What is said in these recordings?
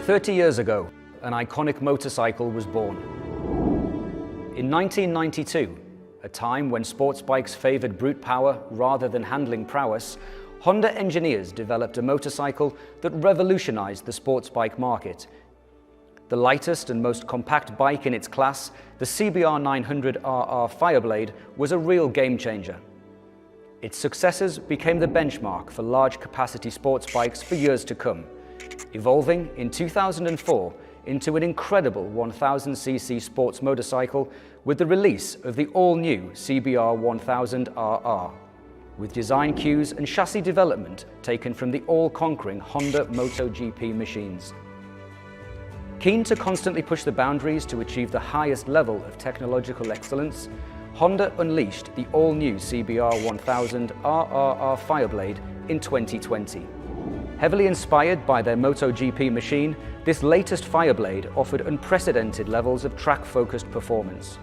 30 years ago, an iconic motorcycle was born. In 1992, a time when sports bikes favored brute power rather than handling prowess, Honda engineers developed a motorcycle that revolutionized the sports bike market. The lightest and most compact bike in its class, the CBR 900RR Fireblade, was a real game changer. Its successors became the benchmark for large-capacity sports bikes for years to come, evolving in 2004 into an incredible 1000cc sports motorcycle with the release of the all-new CBR 1000RR, with design cues and chassis development taken from the all-conquering Honda MotoGP machines. Keen to constantly push the boundaries to achieve the highest level of technological excellence, Honda unleashed the all-new CBR 1000 RRR Fireblade in 2020. Heavily inspired by their MotoGP machine, this latest Fireblade offered unprecedented levels of track-focused performance.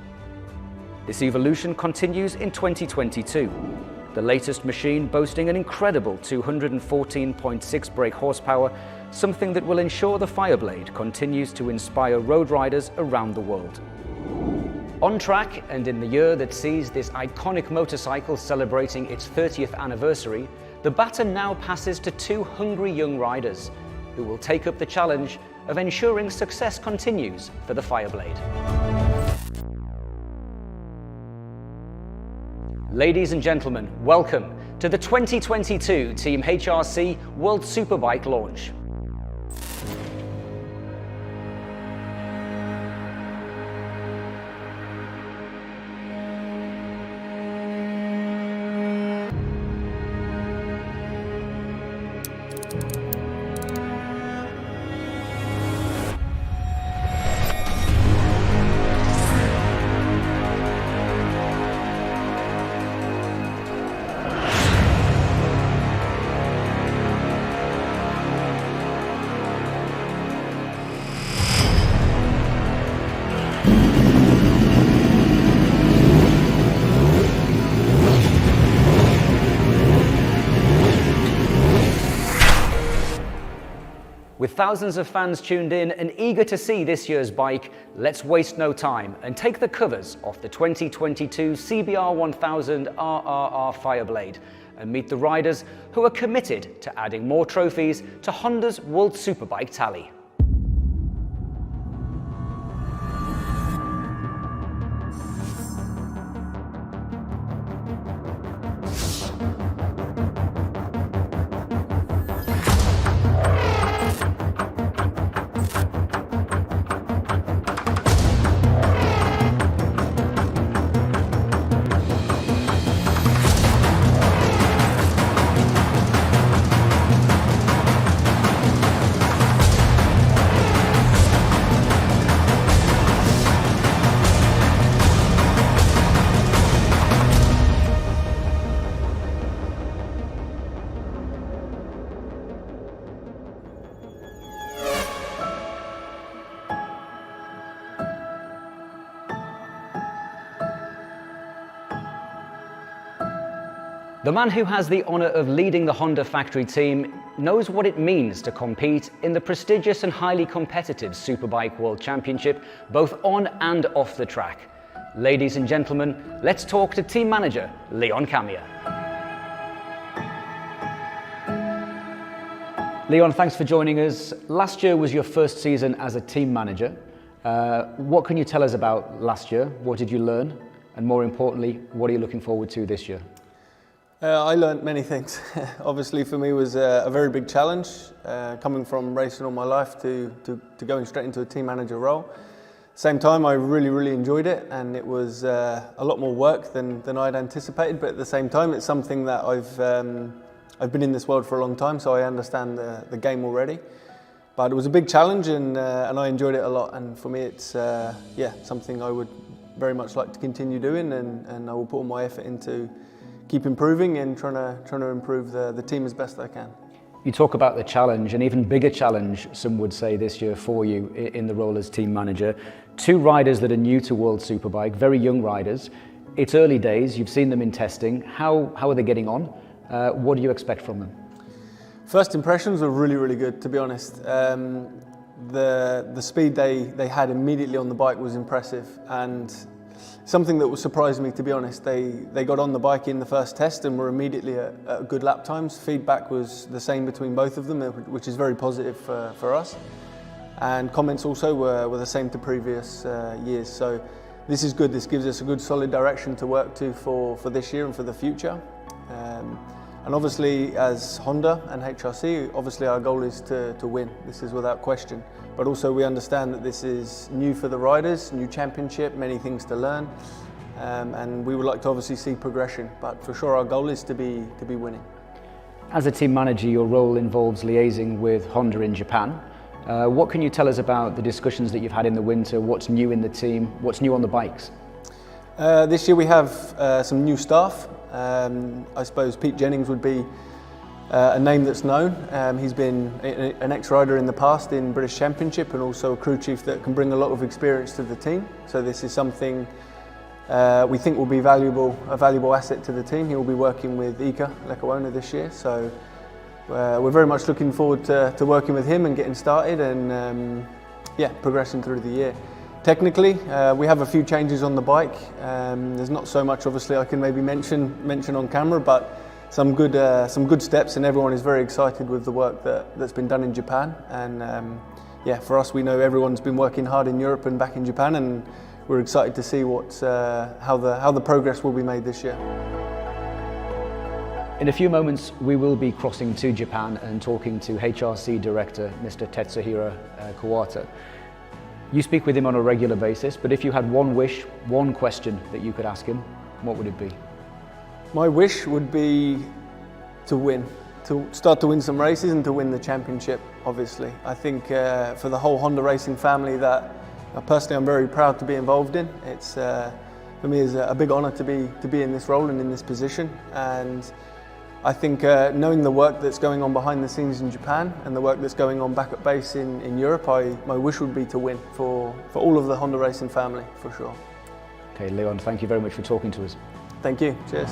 This evolution continues in 2022, the latest machine boasting an incredible 214.6 brake horsepower, something that will ensure the Fireblade continues to inspire road riders around the world. On track, and in the year that sees this iconic motorcycle celebrating its 30th anniversary, the baton now passes to two hungry young riders who will take up the challenge of ensuring success continues for the Fireblade. Ladies and gentlemen, welcome to the 2022 Team HRC World Superbike launch. With thousands of fans tuned in and eager to see this year's bike, let's waste no time and take the covers off the 2022 CBR 1000 RRR Fireblade and meet the riders who are committed to adding more trophies to Honda's World Superbike tally. The man who has the honor of leading the Honda factory team knows what it means to compete in the prestigious and highly competitive Superbike World Championship, both on and off the track. Ladies and gentlemen, let's talk to team manager Leon Camier. Leon, thanks for joining us. Last year was your first season as a team manager. What can you tell us about last year? What did you learn? And more importantly, what are you looking forward to this year? I learned many things. Obviously for me it was a very big challenge, coming from racing all my life to going straight into a team manager role. Same time I really enjoyed it, and it was a lot more work than I'd anticipated, but at the same time it's something that I've been in this world for a long time, so I understand the game already. But it was a big challenge, and I enjoyed it a lot, and for me it's something I would very much like to continue doing, and I will put all my effort into keep improving and trying to improve the team as best I can. You talk about the challenge, an even bigger challenge, some would say, this year for you in the role as team manager. Two riders that are new to World Superbike, very young riders. It's early days, you've seen them in testing. How are they getting on? What do you expect from them? First impressions were really good, to be honest. the speed they had immediately on the bike was impressive, and something that surprised me, to be honest. They got on the bike in the first test and were immediately at good lap times. Feedback was the same between both of them, which is very positive for us. And comments also were the same to previous years. So this is good. This gives us a good solid direction to work to for this year and for the future. And obviously, as Honda and HRC, obviously our goal is to win. This is without question. But also we understand that this is new for the riders, new championship, many things to learn. And we would like to obviously see progression. But for sure our goal is to be winning. As a team manager, your role involves liaising with Honda in Japan. What can you tell us about the discussions that you've had in the winter? What's new in the team? What's new on the bikes? This year we have some new staff. I suppose Pete Jennings would be a name that's known. He's been an ex-rider in the past in British Championship and also a crew chief that can bring a lot of experience to the team. So this is something we think will be a valuable asset to the team. He will be working with Iker Lecuona this year. So we're very much looking forward to working with him and getting started and progressing through the year. Technically, we have a few changes on the bike. There's not so much, obviously, I can maybe mention on camera, but some good steps, and everyone is very excited with the work that's been done in Japan. And for us, we know everyone's been working hard in Europe and back in Japan, and we're excited to see how the progress will be made this year. In a few moments, we will be crossing to Japan and talking to HRC Director, Mr. Tetsuhiro Kuwata. You speak with him on a regular basis, but if you had one wish, one question that you could ask him, what would it be? My wish would be to win, to start to win some races and to win the championship, obviously. I think for the whole Honda racing family that personally I'm very proud to be involved in. It's for me is a big honour to be in this role and in this position. And I think knowing the work that's going on behind the scenes in Japan and the work that's going on back at base in Europe, my wish would be to win for all of the Honda racing family, for sure. Okay, Leon, thank you very much for talking to us. Thank you. Cheers.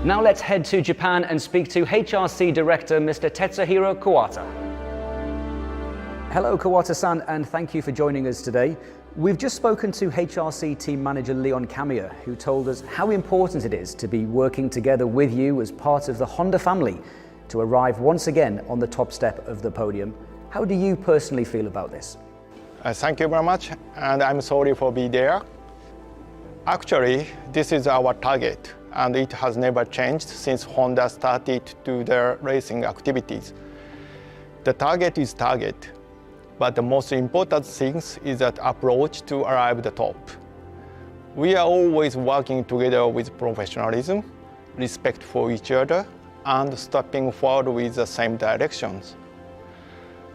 Now let's head to Japan and speak to HRC Director, Mr. Tetsuhiro Kuwata. Hello, Kuwata-san, and thank you for joining us today. We've just spoken to HRC team manager Leon Camier, who told us how important it is to be working together with you as part of the Honda family to arrive once again on the top step of the podium. How do you personally feel about this? Thank you very much, and I'm sorry for being there. Actually, this is our target, and it has never changed since Honda started to do their racing activities. The target is target. But the most important thing is that approach to arrive at the top. We are always working together with professionalism, respect for each other, and stepping forward with the same directions.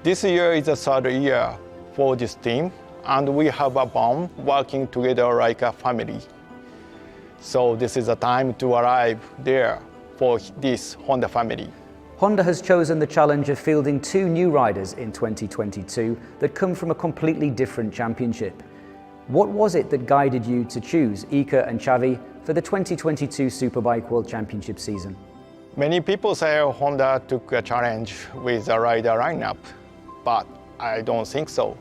This year is the third year for this team, and we have a bond working together like a family. So this is the time to arrive there for this Honda family. Honda has chosen the challenge of fielding 2 new riders in 2022 that come from a completely different championship. What was it that guided you to choose Iker and Xavi for the 2022 Superbike World Championship season? Many people say Honda took a challenge with the rider lineup, but I don't think so.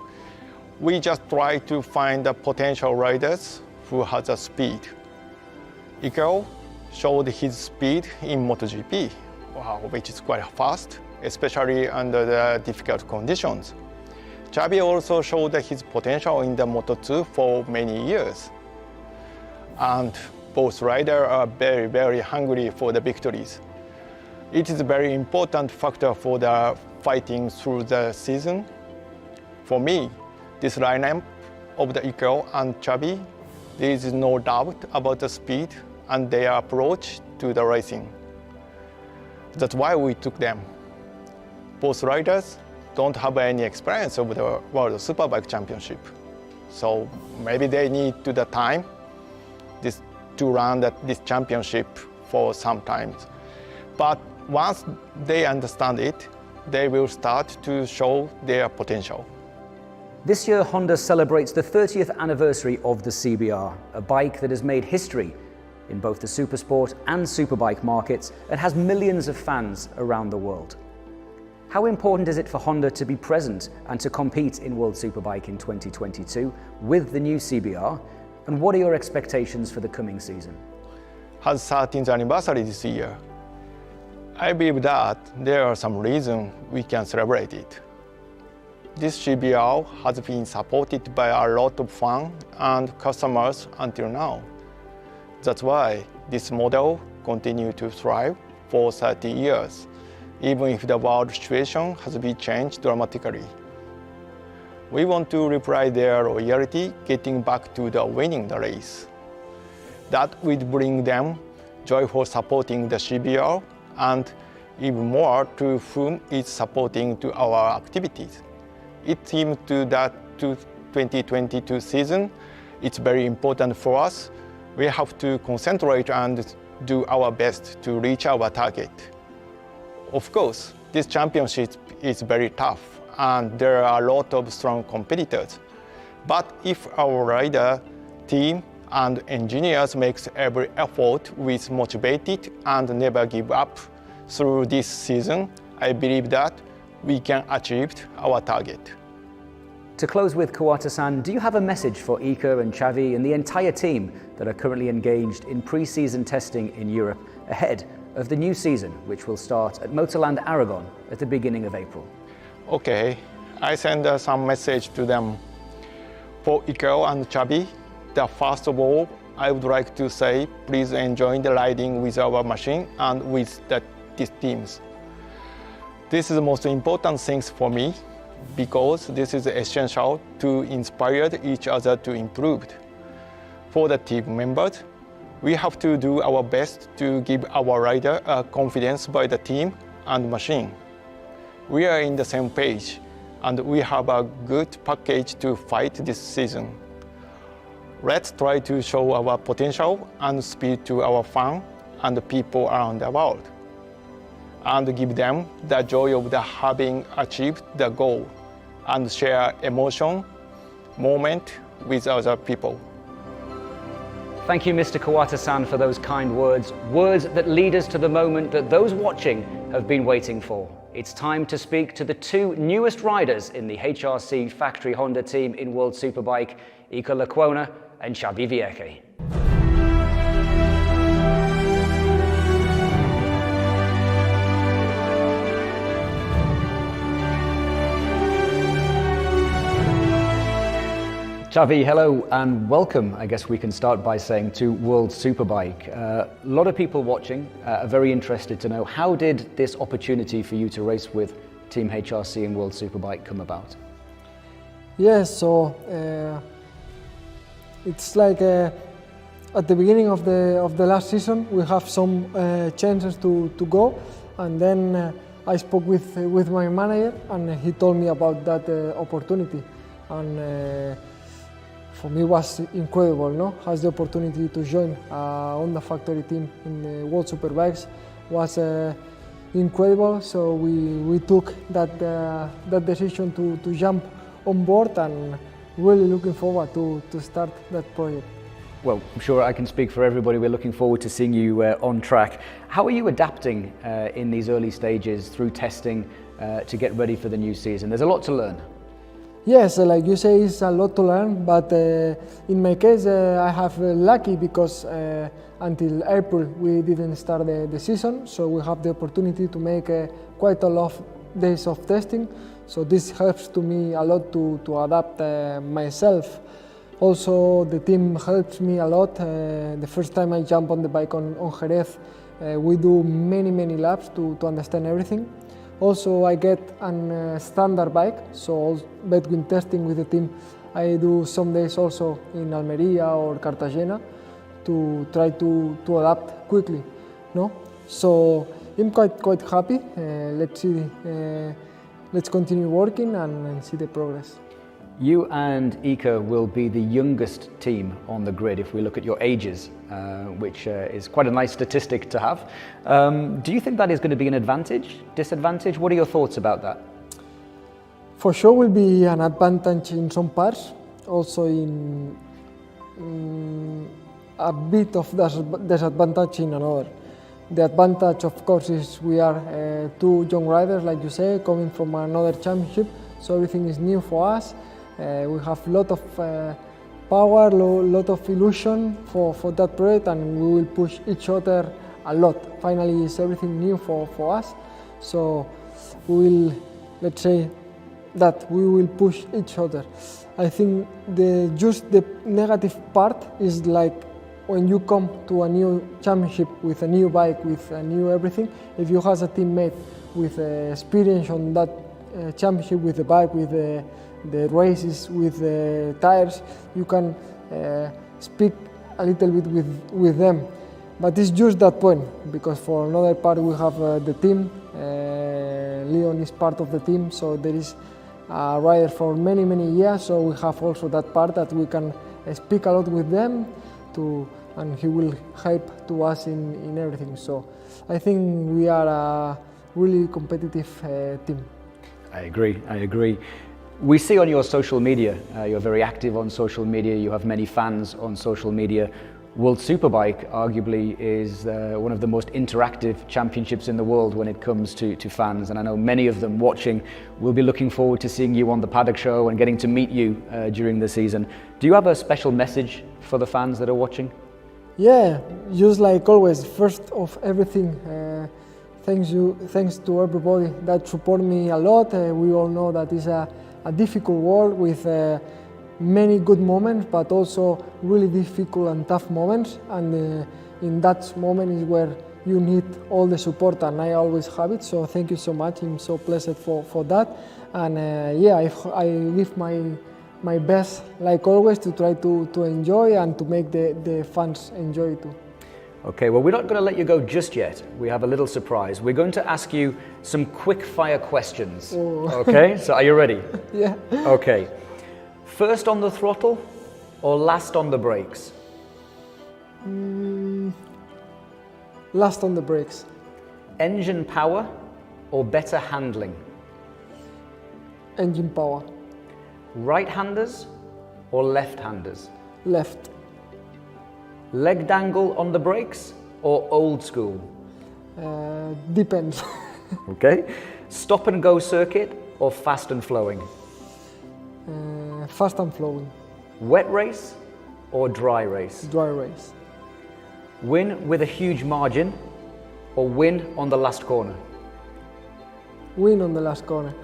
We just try to find the potential riders who has the speed. Iker showed his speed in MotoGP. Which is quite fast, especially under the difficult conditions. Xavi also showed his potential in the Moto2 for many years. And both riders are very, very hungry for the victories. It is a very important factor for the fighting through the season. For me, this lineup of the Iker and Xavi, there is no doubt about the speed and their approach to the racing. That's why we took them. Both riders don't have any experience of the World Superbike Championship. So maybe they need the time to run this championship for some time. But once they understand it, they will start to show their potential. This year, Honda celebrates the 30th anniversary of the CBR, a bike that has made history in both the supersport and superbike markets and has millions of fans around the world. How important is it for Honda to be present and to compete in World Superbike in 2022 with the new CBR? And what are your expectations for the coming season? Has 13th anniversary this year. I believe that there are some reasons we can celebrate it. This CBR has been supported by a lot of fans and customers until now. That's why this model continues to thrive for 30 years, even if the world situation has been changed dramatically. We want to reply their loyalty, getting back to the winning the race. That will bring them joy for supporting the CBR and even more to whom it's supporting to our activities. It seems to that 2022 season, it's very important for us. We have to concentrate and do our best to reach our target. Of course, this championship is very tough and there are a lot of strong competitors. But if our rider, team, and engineers makes every effort with motivated and never give up through this season, I believe that we can achieve our target. To close with, Kuwata-san, do you have a message for Iker and Xavi and the entire team that are currently engaged in pre-season testing in Europe ahead of the new season, which will start at Motorland Aragon at the beginning of April? Okay, I send some message to them. For Iker and Xavi, first of all, I would like to say, please enjoy the riding with our machine and with these teams. This is the most important things for me, because this is essential to inspire each other to improve. For the team members, we have to do our best to give our rider confidence by the team and machine. We are in the same page, and we have a good package to fight this season. Let's try to show our potential and speed to our fans and the people around the world, and give them the joy of having achieved the goal and share emotion, moment with other people. Thank you, Mr. Kuwata-san, for those kind words, words that lead us to the moment that those watching have been waiting for. It's time to speak to the two newest riders in the HRC factory Honda team in World Superbike, Iker Lecuona and Xavi Vierge. Xavi, hello and welcome. I guess we can start by saying to World Superbike. A lot of people watching are very interested to know, how did this opportunity for you to race with Team HRC in World Superbike come about? Yes, so it's like at the beginning of the last season we have some chances to go, and then I spoke with my manager and he told me about that opportunity, and for me it was incredible, no? Has the opportunity to join on the factory team in the World Superbikes was incredible. So we took that decision to jump on board, and really looking forward to start that project. Well, I'm sure I can speak for everybody. We're looking forward to seeing you on track. How are you adapting in these early stages through testing to get ready for the new season? There's a lot to learn. Yes, like you say, it's a lot to learn, but in my case I have lucky because until April we didn't start the season, so we have the opportunity to make quite a lot of days of testing, so this helps to me a lot to adapt myself. Also the team helps me a lot. The first time I jump on the bike on Jerez, we do many laps to understand everything. Also, I get a standard bike, so between testing with the team, I do some days also in Almeria or Cartagena to try to adapt quickly, no? So I'm quite happy. Let's see, let's continue working and see the progress. You and Iker will be the youngest team on the grid if we look at your ages, which is quite a nice statistic to have. Do you think that is going to be an advantage, disadvantage? What are your thoughts about that? For sure will be an advantage in some parts, also in a bit of disadvantage in another. The advantage, of course, is we are two young riders, like you say, coming from another championship, so everything is new for us. We have a lot of power, lot of illusion for that project, and we will push each other a lot. Finally, it's everything new for us, so we will, let's say, that we will push each other. I think just the negative part is like when you come to a new championship with a new bike, with a new everything, if you have a teammate with experience on that championship, with the bike, with the races, with the tires, you can speak a little bit with them. But it's just that point, because for another part we have the team. Leon is part of the team, so there is a rider for many years, so we have also that part that we can speak a lot with them, and he will help to us in everything. So I think we are a really competitive team. I agree. We see on your social media, you're very active on social media, you have many fans on social media. World Superbike arguably is one of the most interactive championships in the world when it comes to fans, and I know many of them watching will be looking forward to seeing you on the paddock show and getting to meet you during the season. Do you have a special message for the fans that are watching? Yeah, just like always, first of everything, thanks to everybody that support me a lot. We all know that it's a difficult world with many good moments, but also really difficult and tough moments, and in that moment is where you need all the support, and I always have it, so thank you so much. I'm so blessed for that, and yeah, I give my best, like always, to try to enjoy and to make the fans enjoy too. Okay, well, we're not going to let you go just yet. We have a little surprise. We're going to ask you some quick fire questions. Oh. Okay, so are you ready? Yeah. Okay. First on the throttle or last on the brakes? Last on the brakes. Engine power or better handling? Engine power. Right-handers or left-handers? Left. Leg dangle on the brakes or old school? Depends. Okay. Stop and go circuit or fast and flowing? Fast and flowing. Wet race or dry race? Dry race. Win with a huge margin or win on the last corner? Win on the last corner.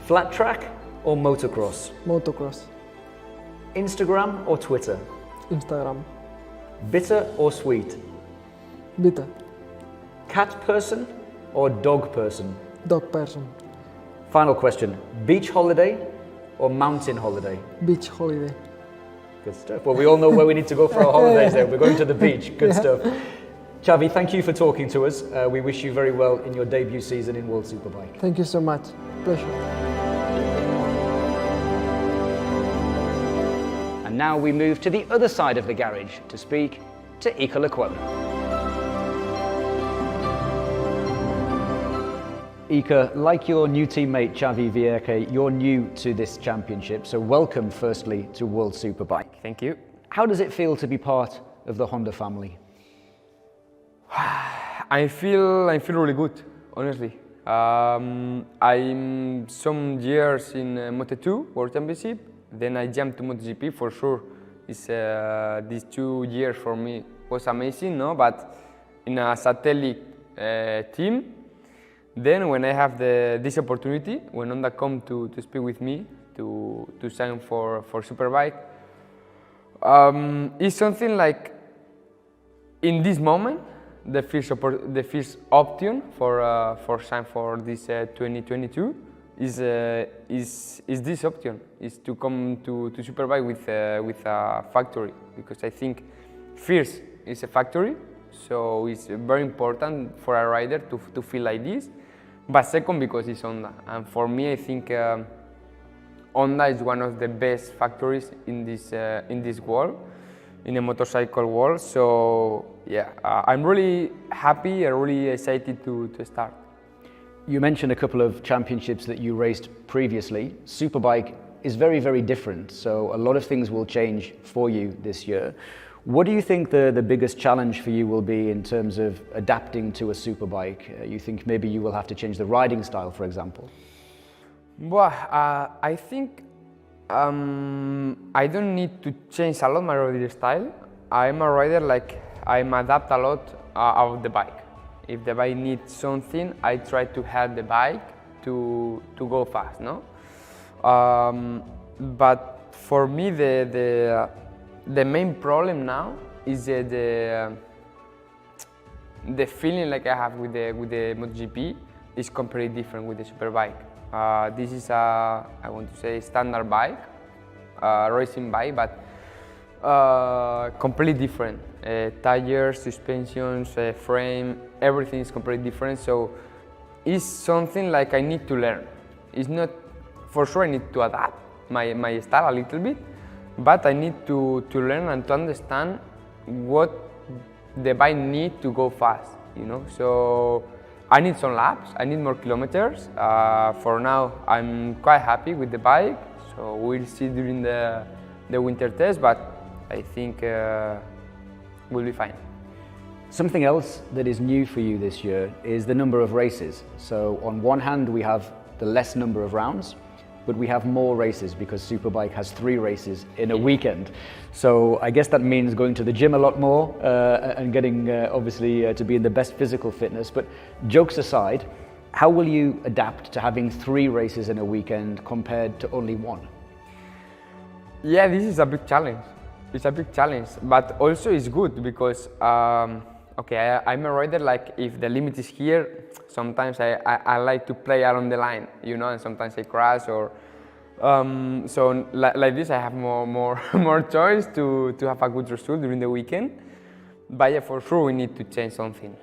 Flat track or motocross? Motocross. Instagram or Twitter? Instagram. Bitter or sweet? Bitter. Cat person or dog person? Dog person. Final question, beach holiday or mountain holiday? Beach holiday. Good stuff. Well, we all know where we need to go for our holidays there. We're going to the beach. Good stuff. Xavi, thank you for talking to us. We wish you very well in your debut season in World Superbike. Thank you so much. Pleasure. And now we move to the other side of the garage to speak to Iker Lecuona. Iker, like your new teammate Xavi Vierge, you're new to this championship, so welcome firstly to World Superbike. Thank you. How does it feel to be part of the Honda family? I feel really good, honestly. I'm some years in Moto2 World Championship, then I jumped to MotoGP for sure. These 2 years for me was amazing, no? But in a satellite team. Then when I have this opportunity, when Honda come to speak with me to sign for Superbike, it's something like in this moment the first option for sign for this 2022 is this option, is to come to Superbike with a factory, because I think first is a factory, so it's very important for a rider to feel like this. But second, because it's Honda, and for me, I think Honda is one of the best factories in this world, in the motorcycle world. So yeah, I'm really happy and really excited to start. You mentioned a couple of championships that you raced previously. Superbike is very, very different, so a lot of things will change for you this year. What do you think the biggest challenge for you will be in terms of adapting to a superbike? You think maybe you will have to change the riding style, for example? Well, I think I don't need to change a lot my riding style. I'm a rider like I'm adapt a lot of the bike. If the bike needs something, I try to help the bike to go fast, no? But for me, the main problem now is the feeling like I have with the MotoGP is completely different with the superbike. This is I want to say standard bike, racing bike, but completely different. Tires, suspensions, frame, everything is completely different. So it's something like I need to learn. It's not, for sure I need to adapt my style a little bit, but I need to learn and to understand what the bike needs to go fast, you know. So I need some laps, I need more kilometers. For now, I'm quite happy with the bike, so we'll see during the winter test, but I think we'll be fine. Something else that is new for you this year is the number of races. So on one hand, we have the less number of rounds, but we have more races because Superbike has 3 races in a weekend. So I guess that means going to the gym a lot more and getting obviously to be in the best physical fitness. But jokes aside, how will you adapt to having 3 races in a weekend compared to only 1? Yeah, this is a big challenge. It's a big challenge, but also it's good because okay, I'm a rider, like if the limit is here, sometimes I like to play along the line, you know, and sometimes I crash or so like this I have more choice to have a good result during the weekend. But yeah, for sure we need to change something.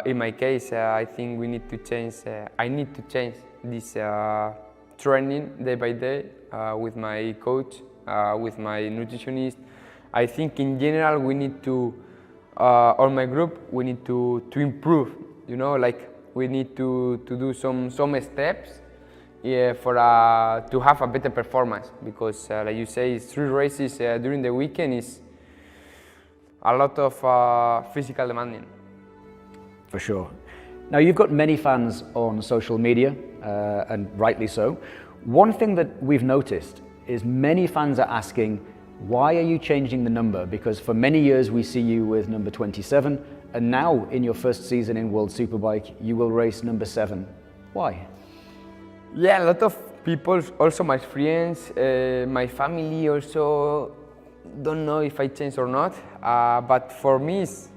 In my case, I think we need to change. I need to change this training day by day with my coach, with my nutritionist. I think in general we need to, on my group, we need to improve, you know, like we need to do some steps for to have a better performance, because like you say, 3 races during the weekend is a lot of physical demanding. For sure. Now you've got many fans on social media, and rightly so. One thing that we've noticed is many fans are asking, why are you changing the number? Because for many years we see you with number 27, and now in your first season in World Superbike, you will race number 7. Why? Yeah, a lot of people, also my friends, my family also don't know if I change or not, but for me it's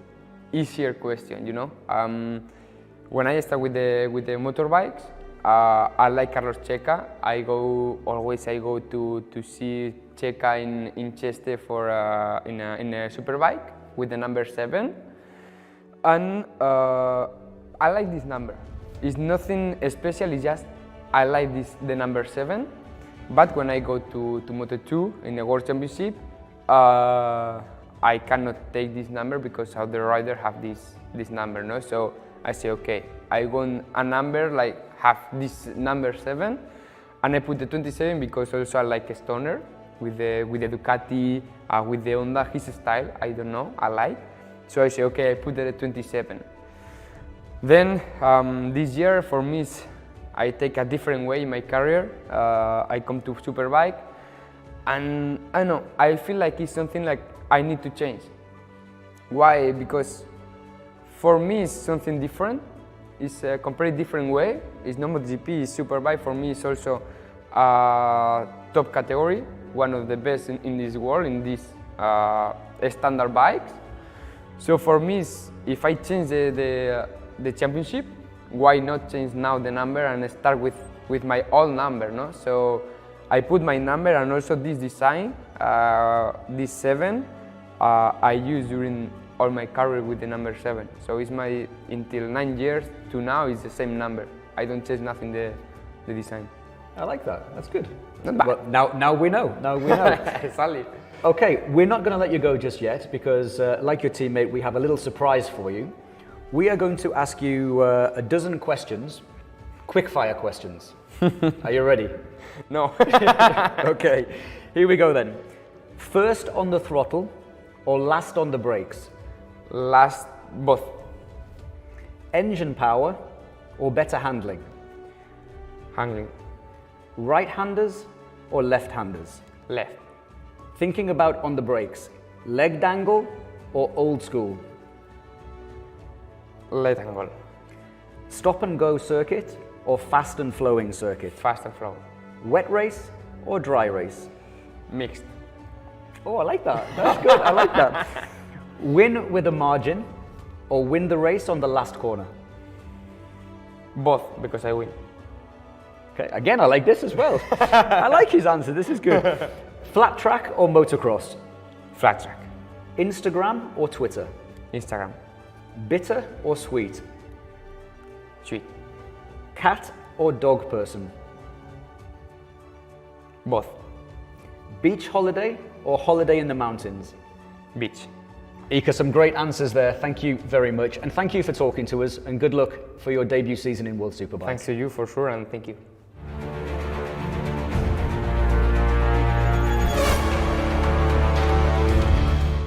easier question, you know. When I start with the motorbikes, I like Carlos Checa. I go to see Checa in Cheste for in a superbike with the number 7, and I like this number. It's nothing special. It's just I like the number 7. But when I go to Moto2 in the World Championship, I cannot take this number because other riders have this number, no? So I say, okay, I want a number like have this number 7, and I put the 27 because also I like a stoner with the Ducati, with the Honda, his style, I don't know, I like. So I say, okay, I put the 27. Then this year for me, I take a different way in my career. I come to Superbike, and I know, I feel like it's something like I need to change. Why? Because for me it's something different. It's a completely different way. It's not MotoGP, it's Superbike. For me it's also top category, one of the best in this world, in these standard bikes. So for me, if I change the championship, why not change now the number and start with my old number, no? So I put my number, and also this design, this 7, I use during all my career with the number 7. So it's my, until 9 years to now, it's the same number. I don't change nothing the design. I like that, that's good. Not bad. Well, now we know, Exactly. Okay, we're not going to let you go just yet because, like your teammate, we have a little surprise for you. We are going to ask you a dozen questions, quick-fire questions. Are you ready? No. Okay, here we go then. First on the throttle, or last on the brakes? Last, both. Engine power or better handling? Handling. Right-handers or left-handers? Left. Thinking about on the brakes, leg dangle or old school? Left angle. Stop and go circuit or fast and flowing circuit? Fast and flow. Wet race or dry race? Mixed. Oh, I like that. That's good. I like that. Win with a margin or win the race on the last corner? Both, because I win. Okay, again, I like this as well. I like his answer. This is good. Flat track or motocross? Flat track. Instagram or Twitter? Instagram. Bitter or sweet? Sweet. Cat or dog person? Both. Beach holiday or holiday in the mountains? Beach. Iker, some great answers there. Thank you very much. And thank you for talking to us, and good luck for your debut season in World Superbike. Thanks to you for sure, and thank you.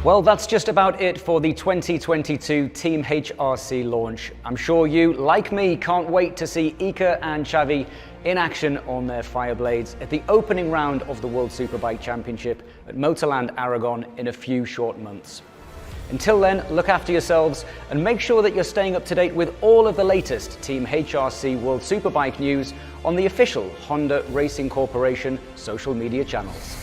Well, that's just about it for the 2022 Team HRC launch. I'm sure you, like me, can't wait to see Iker and Xavi in action on their Fireblades at the opening round of the World Superbike Championship at Motorland Aragon in a few short months. Until then, look after yourselves and make sure that you're staying up to date with all of the latest Team HRC World Superbike news on the official Honda Racing Corporation social media channels.